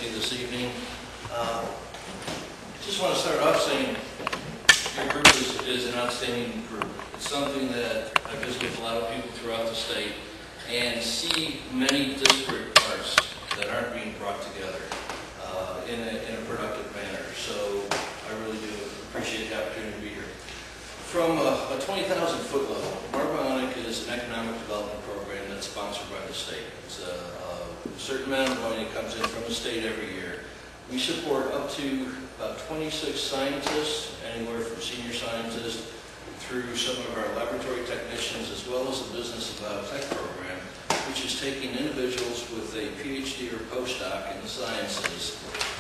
with you this evening. Just want to start off saying your group is an outstanding group. It's something that I visit with a lot of people throughout the state and see many disparate parts that aren't being brought together in a productive manner. So I really do appreciate the opportunity to be here. From a 20,000 foot level, Marbionic is an economic development program that's sponsored by the state. It's a certain amount of money comes in from the state every year. We support up to about 26 scientists, anywhere from senior scientists through some of our laboratory technicians, as well as the Business of Biotech program, which is taking individuals with a PhD or postdoc in the sciences.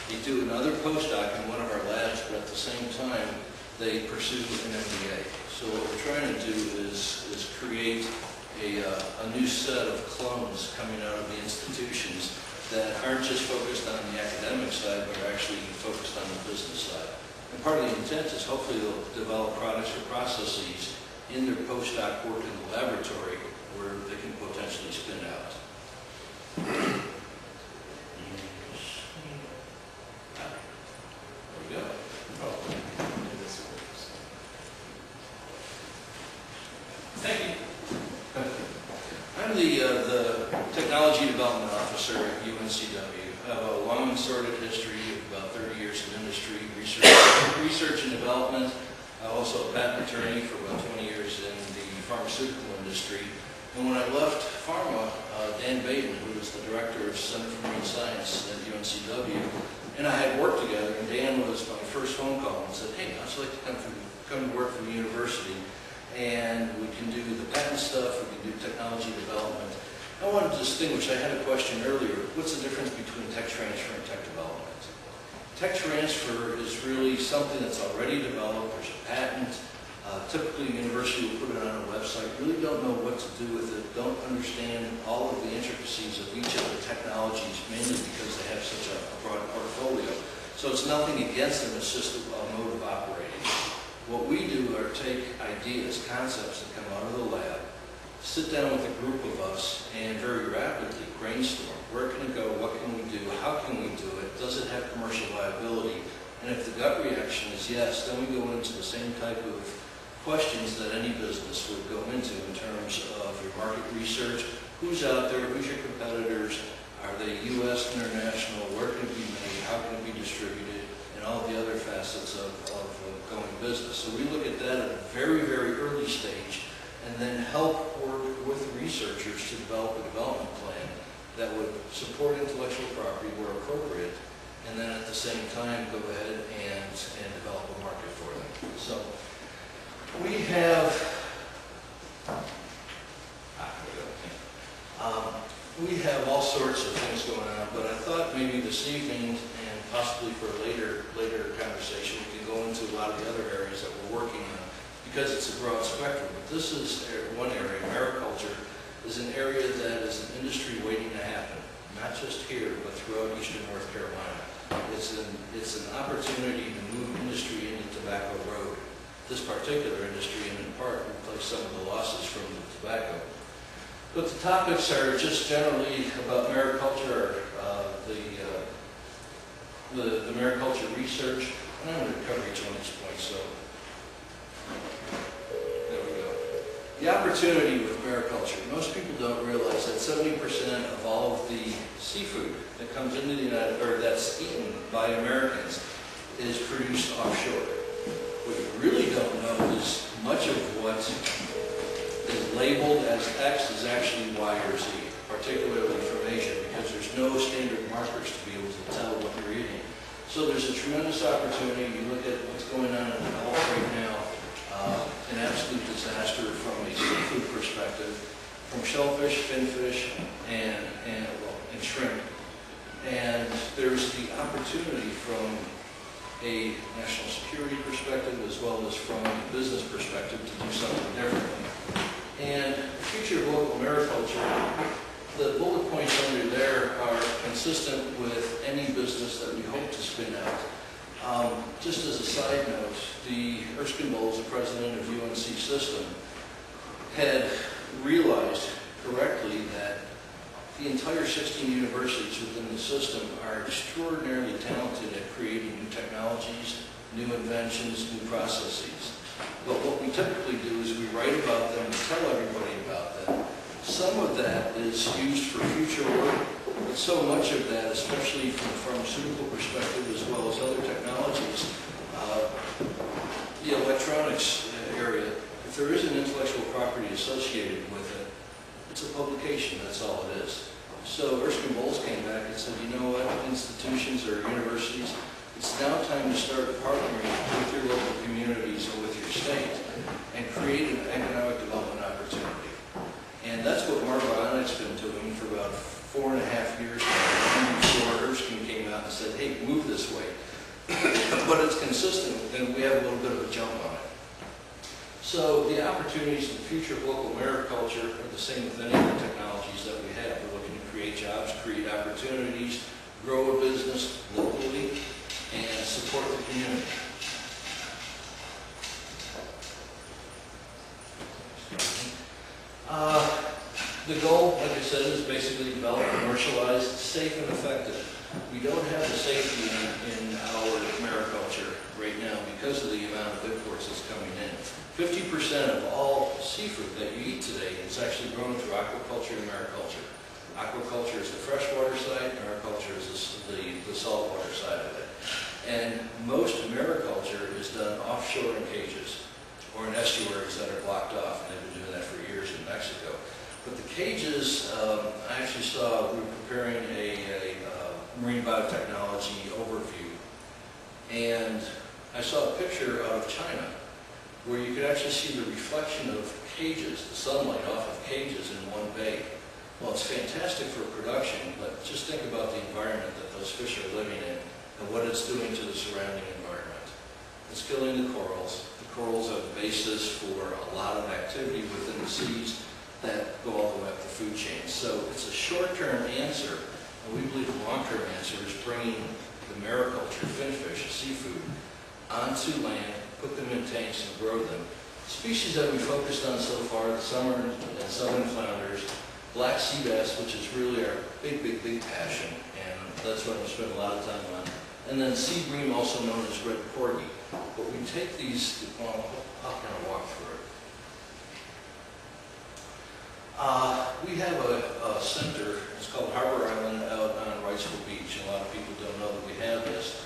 They do another postdoc in one of our labs, but at the same time, they pursue an MBA. So what we're trying to do is create a new set of clones coming out of the institutions that aren't just focused on the academic side, but are actually focused on the business side. And part of the intent is hopefully they'll develop products or processes in their postdoc work in the laboratory where they can potentially spin out. There we go. Thank you. I'm the Technology Development Officer at UNCW. I have a long and sordid history of about 30 years in industry, research and development. I'm also a patent attorney for about 20 years in the pharmaceutical industry. And when I left pharma, Dan Baden, who was the director of Center for Marine Science at UNCW, and I had worked together, and Dan was my first phone call and said, hey, I'd just like to come to work for the university, and we can do the patent stuff, we can do technology development. I wanted to distinguish, I had a question earlier, what's the difference between tech transfer and tech development? Tech transfer is really something that's already developed, there's a patent. Typically, a university will put it on a website, really don't know what to do with it, don't understand all of the intricacies of each of the technologies, mainly because they have such a broad portfolio. So it's nothing against them, it's just a mode of operating. What we do are take ideas, concepts that come out of the lab, sit down with a group of us, and very rapidly brainstorm. Where can it go? What can we do? How can we do it? Does it have commercial viability? And if the gut reaction is yes, then we go into the same type of questions that any business would go into in terms of your market research. Who's out there? Who's your competitors? Are they U.S., international? Where can it be made? How can it be distributed? And all the other facets of going business. So we look at that at a very, very early stage and then help work with researchers to develop a development plan that would support intellectual property where appropriate, and then at the same time go ahead and develop a market for them. So we have all sorts of things going on, but I thought maybe this evening and possibly for a later conversation we can go into a lot of the other areas that we're working on, because it's a broad spectrum. But this is one area. Mariculture is an area that is an industry waiting to happen, not just here, but throughout eastern North Carolina. It's an opportunity to move industry into Tobacco Road. This particular industry, and in part, replace some of the losses from the tobacco. But the topics are just generally about mariculture, the mariculture research, and I'm going to cover each one of these points. So there we go. The opportunity with mariculture. Most people don't realize that 70% of all of the seafood that comes into the that's eaten by Americans is produced offshore. What you really don't know is much of what is labeled as X is actually Y or Z, particularly from Asia, because there's no standard markers to be able to tell what you're eating. So there's a tremendous opportunity. You look at what's going on in the Gulf right now, an absolute disaster from a seafood perspective, from shellfish, finfish, and shrimp. And there's the opportunity from a national security perspective as well as from a business perspective to do something differently. And the future of local mariculture, the bullet points under there are consistent with any business that we hope to spin out. Just as a side note, the Erskine Bowles, the president of UNC System, had realized correctly that The entire 16 universities within the system are extraordinarily talented at creating new technologies, new inventions, new processes. But what we typically do is we write about them, we tell everybody about them. Some of that is used for future work, but so much of that, especially from a pharmaceutical perspective as well as other technologies, the electronics area, if there is an intellectual property associated with it, it's a publication, that's all it is. So Erskine Bowles came back and said, you know what, institutions or universities, it's now time to start partnering with your local communities or with your state and create an economic development opportunity. And that's what Marbionic's been doing for about 4.5 years now. Before Erskine came out and said, hey, move this way. But it's consistent, and we have a little bit of a jump on it. So the opportunities in the future of local mariculture are the same with any of the technologies that we have. We're looking to create jobs, create opportunities, grow a business locally, and support the community. The goal, like I said, is basically develop, commercialize, safe and effective. We don't have the safety in our mariculture right now because of the amount of imports that's coming in. 50% of all seafood that you eat today is actually grown through aquaculture and mariculture. Aquaculture is the freshwater side, mariculture is the saltwater side of it. And most mariculture is done offshore in cages or in estuaries that are blocked off, and they've been doing that for years in Mexico. But the cages, I actually saw, we were preparing a marine biotechnology overview, and I saw a picture out of China where you could actually see the reflection of cages, the sunlight off of cages in one bay. Well, it's fantastic for production, but just think about the environment that those fish are living in and what it's doing to the surrounding environment. It's killing the corals. The corals are the basis for a lot of activity within the seas that go all the way up the food chain. So it's a short-term answer, and we believe the long-term answer is bringing the mariculture, finfish, seafood, onto land, put them in tanks and grow them. Species that we focused on so far, the summer and southern flounders, black sea bass, which is really our big passion, and that's what I'm spending a lot of time on. And then sea bream, also known as red porgy. But we take these, well, I'll kind of walk through it. We have a center, it's called Harbor Island out on Wrightsville Beach. A lot of people don't know that we have this.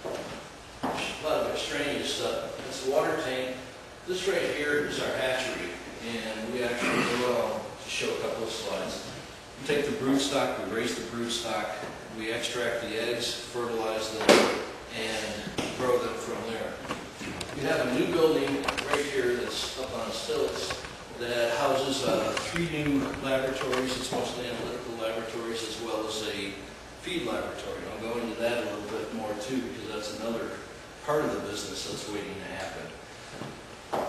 A lot of extraneous stuff. It's a water tank. This right here is our hatchery, and we actually go to show a couple of slides. We take the brood stock, we raise the brood stock, we extract the eggs, fertilize them, and grow them from there. We have a new building right here that's up on stilts that houses 3 new laboratories. It's mostly analytical laboratories as well as a feed laboratory. I'll go into that a little bit more too, because that's another part of the business that's waiting to happen.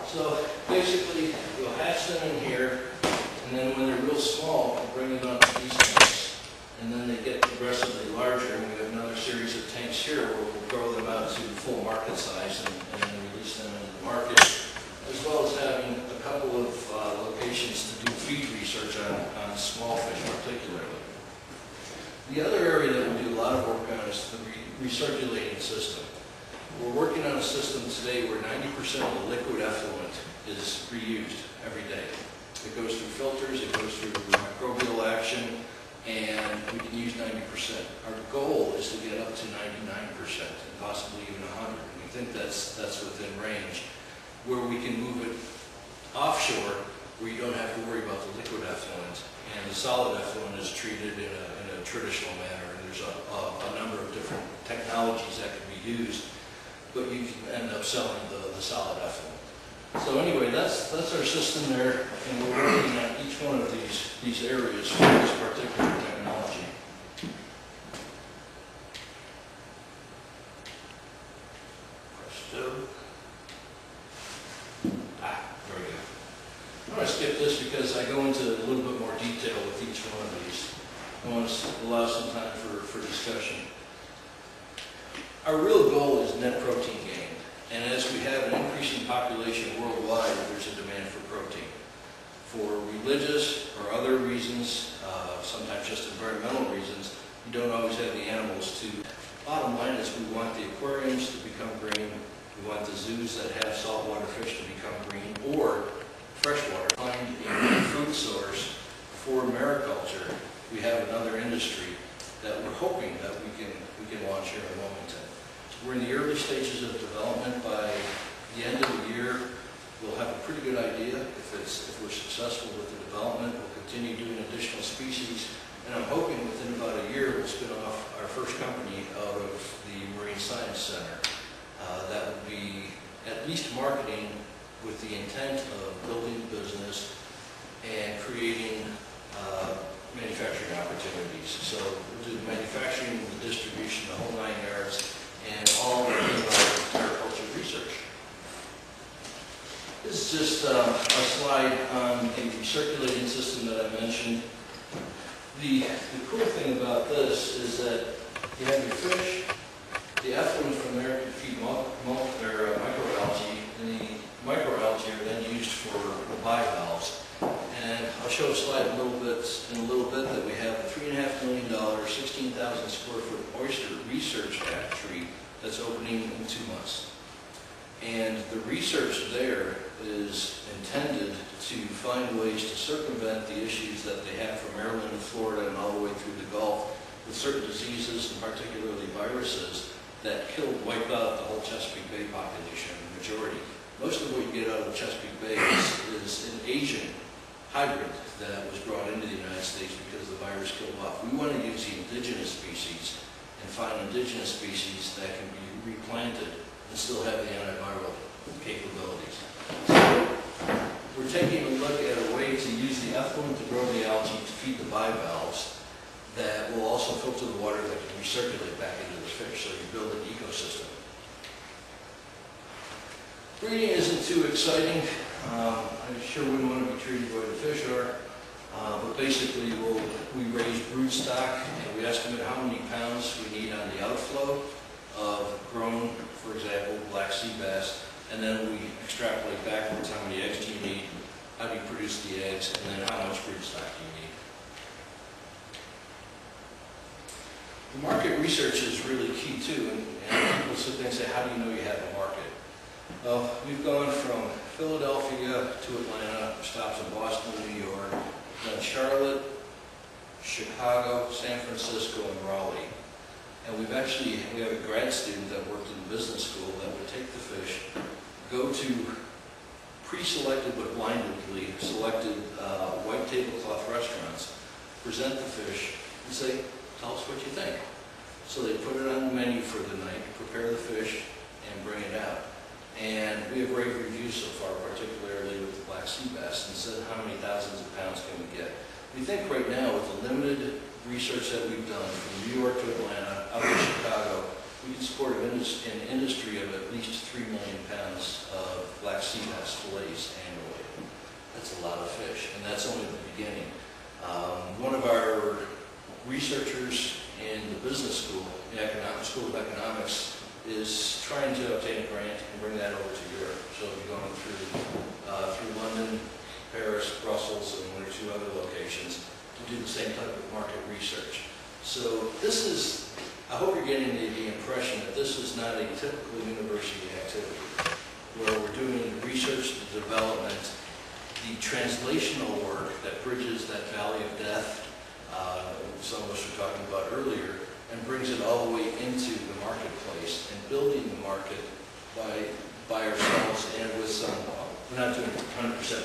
So basically, we'll hatch them in here, and then when they're real small, we'll bring them out to these tanks, and then they get progressively larger, and we have another series of tanks here where we'll grow them out to full market size and release them into the market, as well as having a couple of locations to do feed research on small fish particularly. The other area that we do a lot of work on is the recirculating system. We're working on a system today where 90% of the liquid effluent is reused every day. It goes through filters, it goes through microbial action, and we can use 90%. Our goal is to get up to 99% and possibly even 100. We think that's within range, where we can move it offshore where you don't have to worry about the liquid effluent, and the solid effluent is treated in a traditional manner, and there's a number of different technologies that can be used, but you can end up selling the solid effluent. So anyway, that's our system there, and we're working on each one of these areas for this particular technology. There we go. I'm going to skip this because I go into a little bit more detail with each one of these. I want to allow some time for discussion. Our real goal is net protein gain, and as we have an increasing population worldwide, there's a demand for protein. For religious or other reasons, sometimes just environmental reasons, you don't always have the animals to. Bottom line is we want the aquariums to become green, we want the zoos that have saltwater fish to become green, or freshwater. Find a food source for mariculture. We have another industry that we're hoping that we can launch here in Wilmington. We're in the early stages of development. By the end of the year, we'll have a pretty good idea if we're successful with the development. We'll continue doing additional species, and I'm hoping within about a year we'll spin off our first company out of the Marine Science Center. That would be at least marketing with the intent of building business and creating manufacturing opportunities. So we'll do the manufacturing, the distribution, the whole 9 yards, and all of the agriculture research. This is just a slide on the circulating system that I mentioned. The cool thing about this is that you have your fish, the effluent from there can feed microalgae, and the microalgae are then used for the bivalves. And I'll show a slide in a little bit that we have a $3.5 million, 16,000 square foot oyster research factory that's opening in 2 months. And the research there is intended to find ways to circumvent the issues that they have from Maryland and Florida and all the way through the Gulf with certain diseases, and particularly viruses, that wipe out the whole Chesapeake Bay population, the majority. Most of what you get out of Chesapeake Bay is an Asian hybrid that was brought into the United States because the virus killed off. We want to use the indigenous species and find indigenous species that can be replanted and still have the antiviral capabilities. So we're taking a look at a way to use the effluent to grow the algae to feed the bivalves that will also filter the water that can recirculate back into the fish, so you build an ecosystem. Breeding isn't too exciting. I sure wouldn't want to be treated the way the fish are, but basically we raise brood stock, and we estimate how many pounds we need on the outflow of grown, for example, black sea bass, and then we extrapolate backwards how many eggs do you need, how do you produce the eggs, and then how much brood stock do you need. The market research is really key too, and people sit there and say, how do you know you have a market? Well, we've gone from Philadelphia to Atlanta, stops in Boston, New York, then Charlotte, Chicago, San Francisco, and Raleigh. And we have a grad student that worked in the business school that would take the fish, go to pre-selected but blindedly selected white tablecloth restaurants, present the fish, and say, tell us what you think. So they put it on the menu for the night, prepare the fish, and bring it out. And we have rave reviews so far, particularly with the black sea bass, and said how many thousands of pounds can we get. We think right now, with the limited research that we've done from New York to Atlanta, up to Chicago, we can support an industry of at least 3 million pounds of black sea bass fillets annually. That's a lot of fish, and that's only the beginning. One of our researchers in the business school, the School of Economics, is trying to obtain a grant and bring that over to Europe. So we'll be going through London, Paris, Brussels, and 1 or 2 other locations to do the same type of market research. So this is, I hope you're getting the impression that this is not a typical university activity, where we're doing research, the development, the translational work that bridges that valley of death, some of us were talking about earlier, and brings it all the way into the marketplace and building the market by ourselves and with some, we're not doing 100%